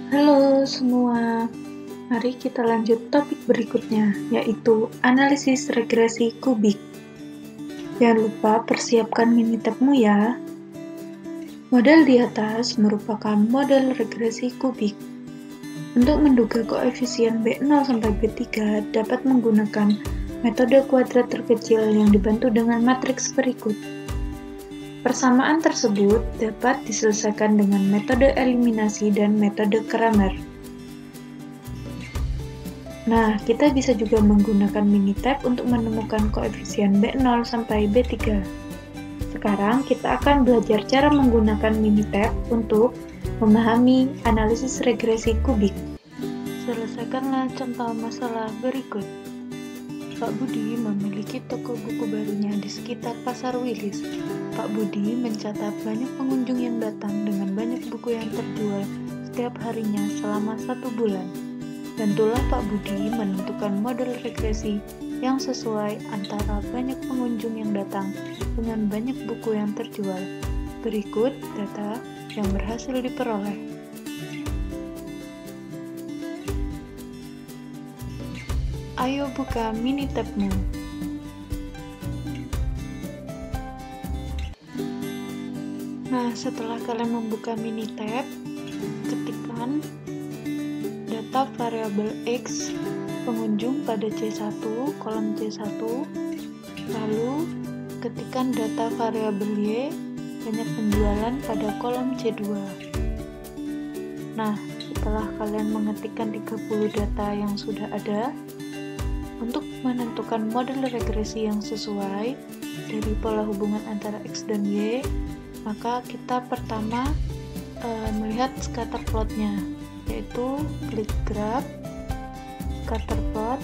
Halo semua, mari kita lanjut topik berikutnya, yaitu analisis regresi kubik. Jangan lupa persiapkan Minitab-mu ya. Model di atas merupakan model regresi kubik. Untuk menduga koefisien B0 sampai B3 dapat menggunakan metode kuadrat terkecil yang dibantu dengan matriks berikut. Persamaan tersebut dapat diselesaikan dengan metode eliminasi dan metode Kramer. Nah, kita bisa juga menggunakan Minitab untuk menemukan koefisien B0 sampai B3. Sekarang kita akan belajar cara menggunakan Minitab untuk memahami analisis regresi kubik. Selesaikanlah contoh masalah berikut. Pak Budi memiliki toko buku barunya di sekitar Pasar Wilis. Pak Budi mencatat banyak pengunjung yang datang dengan banyak buku yang terjual setiap harinya selama 1 bulan. Bantulah Pak Budi menentukan model regresi yang sesuai antara banyak pengunjung yang datang dengan banyak buku yang terjual. Berikut data yang berhasil diperoleh. Ayo buka Minitab-mu. Nah, setelah kalian membuka Minitab, ketikkan data variabel X pengunjung pada C1, kolom C1, lalu ketikkan data variabel Y banyak penjualan pada kolom C2. Nah, setelah kalian mengetikkan 30 data yang sudah ada, untuk menentukan model regresi yang sesuai dari pola hubungan antara X dan Y, maka kita pertama melihat scatter plotnya, yaitu klik graph, scatter plot,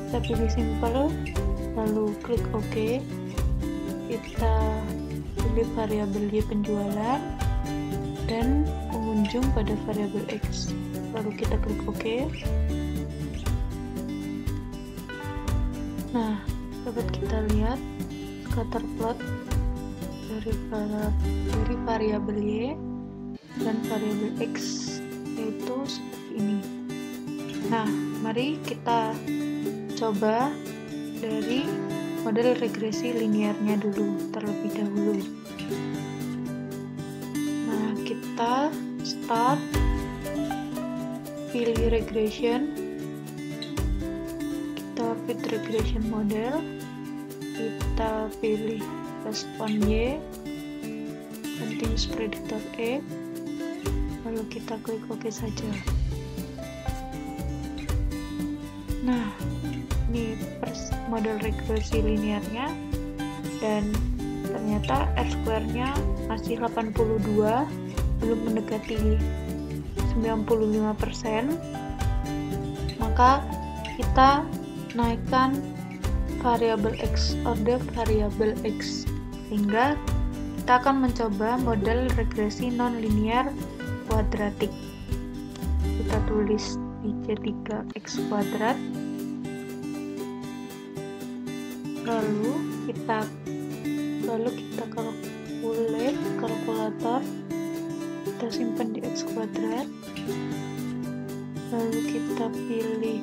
kita pilih simple, lalu klik OK, kita pilih variabel Y penjualan dan pengunjung pada variabel X, lalu kita klik OK. Nah, dapat kita lihat scatter plot dari variabel Y dan variabel X, yaitu seperti ini. Nah, mari kita coba dari model regresi linearnya dulu terlebih dahulu. Nah, kita start, pilih regression, kita fit regression model, kita pilih respon Y, continuous predictor E, lalu kita klik OK saja. Nah, ini model regresi linearnya, dan ternyata R-square-nya masih 82, belum mendekati 95%, maka kita naikkan variabel X, order variabel X, sehingga kita akan mencoba model regresi non-linear kuadratik. Kita tulis di C3X kuadrat, lalu kita kalkulator, kita simpan di X kuadrat, lalu kita pilih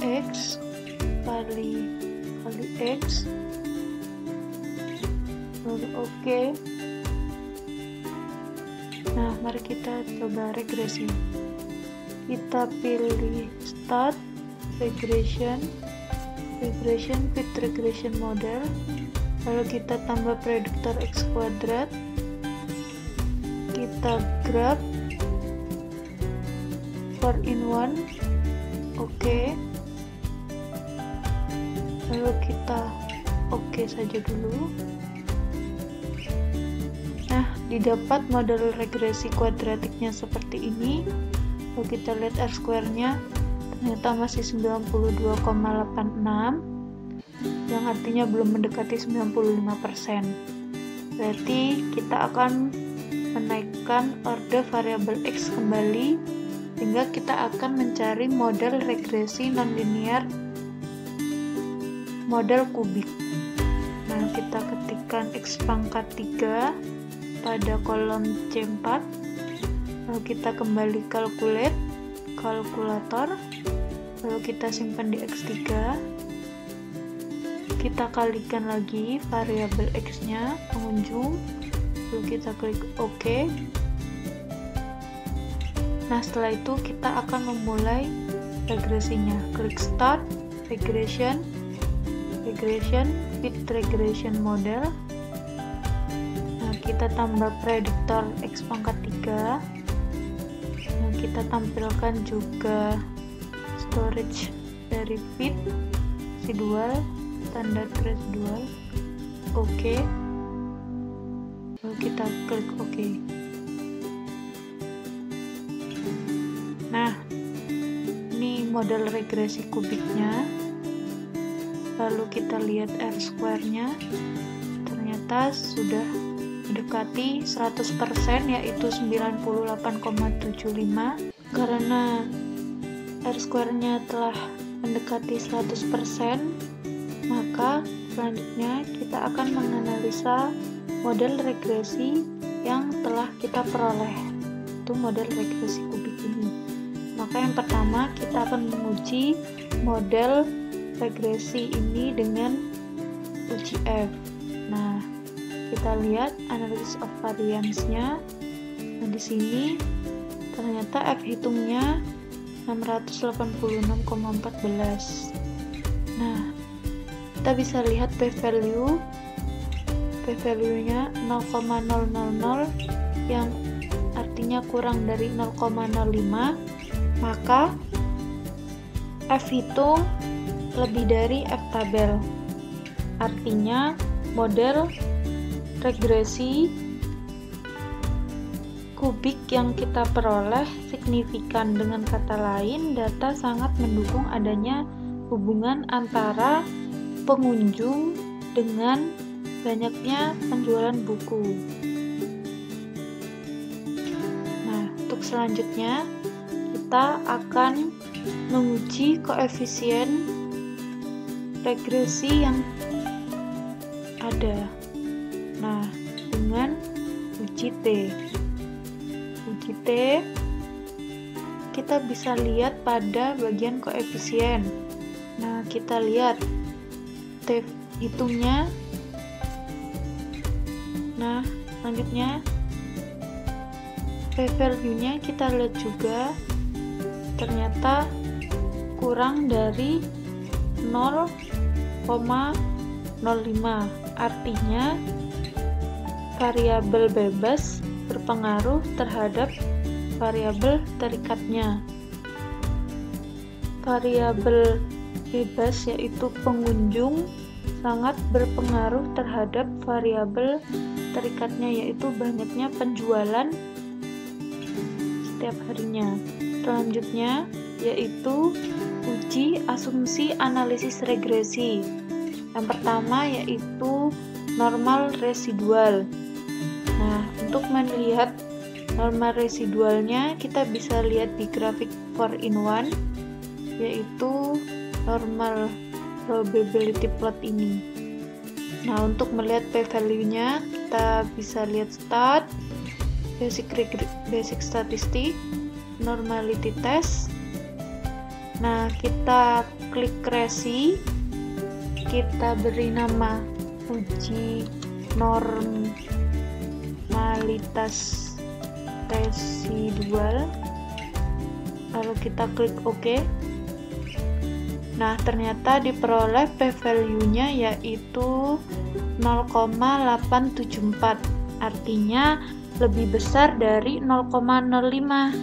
X kali X, lalu OK. Nah, mari kita coba regresi. Kita pilih start regression fit regression model, lalu kita tambah prediktor X kuadrat, kita graph 4-in-1, OK, lalu kita OK saja dulu. Nah, didapat model regresi kuadratiknya seperti ini. Lalu kita lihat R-square-nya ternyata masih 92,86, yang artinya belum mendekati 95%. Berarti kita akan menaikkan order variabel X kembali, sehingga kita akan mencari model regresi nonlinear model kubik. Nah, kita ketikkan X pangkat 3 pada kolom C4, lalu kita kembali kalkulator, lalu kita simpan di X3, kita kalikan lagi variabel X-nya, pengunjung, lalu kita klik OK. Nah, setelah itu kita akan memulai regresinya. Klik Start, Regression, Fit Regression Model. Nah, kita tambah prediktor X pangkat 3. Nah, kita tampilkan juga storage dari fit residual, standar residual. Oke. Lalu kita klik OK. Nah, ini model regresi kubiknya. Lalu kita lihat R-square-nya, ternyata sudah mendekati 100%, yaitu 98,75. Karena R-square-nya telah mendekati 100%, maka selanjutnya kita akan menganalisa model regresi yang telah kita peroleh. Itu model regresi kubik ini. Maka yang pertama kita akan menguji model regresi ini dengan uji F. Nah, kita lihat analysis of variance-nya. Nah, di sini ternyata F hitungnya 686,14. Nah, kita bisa lihat p-value-nya 0,000, yang artinya kurang dari 0,05. Maka F hitung lebih dari F tabel. Artinya model regresi kubik yang kita peroleh signifikan. Dengan kata lain, data sangat mendukung adanya hubungan antara pengunjung dengan banyaknya penjualan buku. Nah, untuk selanjutnya kita akan menguji koefisien regresi yang ada. Nah, dengan uji T. Uji T kita bisa lihat pada bagian koefisien. Nah, kita lihat T hitungnya. Nah, selanjutnya p-value-nya kita lihat juga, ternyata kurang dari 0,05. Artinya variabel bebas berpengaruh terhadap variabel terikatnya. Variabel bebas yaitu pengunjung sangat berpengaruh terhadap variabel terikatnya, yaitu banyaknya penjualan setiap harinya. Selanjutnya yaitu uji asumsi analisis regresi. Yang pertama yaitu normal residual. Nah, untuk melihat normal residualnya kita bisa lihat di grafik 4-in-1, yaitu normal probability plot ini. Nah, untuk melihat p-value-nya kita bisa lihat stat, basic statistik, normality test. Nah, kita klik resi, kita beri nama uji normalitas residual, lalu kita klik OK. Nah, ternyata diperoleh p-value-nya yaitu 0,874, artinya lebih besar dari 0,05,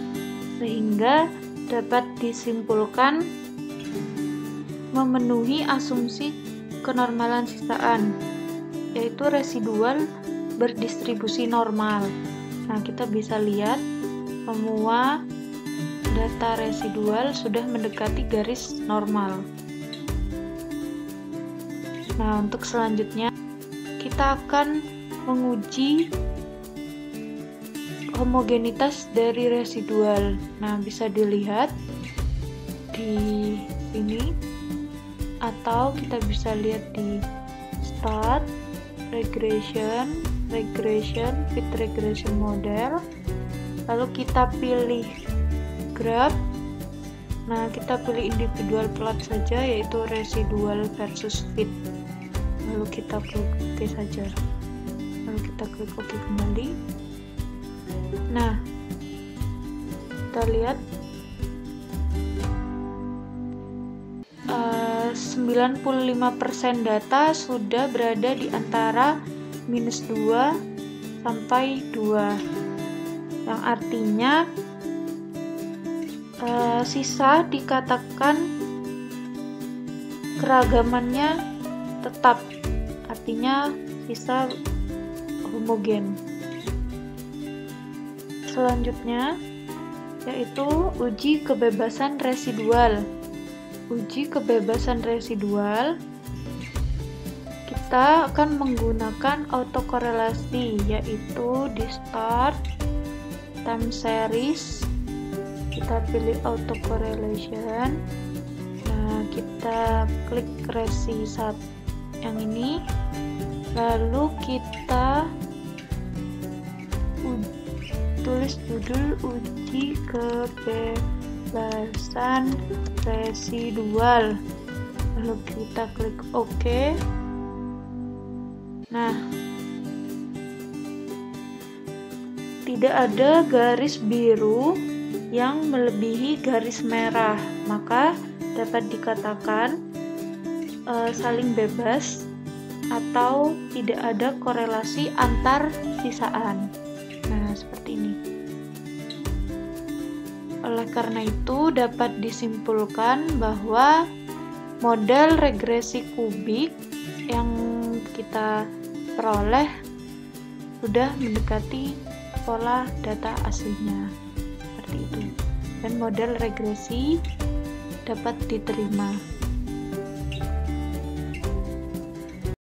sehingga dapat disimpulkan memenuhi asumsi kenormalan sisaan, yaitu residual berdistribusi normal. Nah, kita bisa lihat semua data residual sudah mendekati garis normal. Nah, untuk selanjutnya kita akan menguji homogenitas dari residual. Nah, bisa dilihat di sini, atau kita bisa lihat di start, regression, regression, fit regression model. Lalu kita pilih graph. Nah, kita pilih individual plot saja, yaitu residual versus fit. Lalu kita klik OK saja. Lalu kita klik OK kembali. Nah, kita lihat 95% data sudah berada di antara -2 sampai 2, yang artinya sisa dikatakan keragamannya tetap, artinya sisa homogen. Selanjutnya yaitu uji kebebasan residual. Uji kebebasan residual, kita akan menggunakan autokorelasi, yaitu di start time series. Kita pilih autocorrelation. Nah, kita klik resi yang ini, lalu kita tulis judul uji kebebasan residual, lalu kita klik OK. Nah, tidak ada garis biru yang melebihi garis merah, maka dapat dikatakan saling bebas atau tidak ada korelasi antar sisaan. Nah, seperti ini. Oleh karena itu, dapat disimpulkan bahwa model regresi kubik yang kita peroleh sudah mendekati pola data aslinya. Seperti itu. Dan model regresi dapat diterima.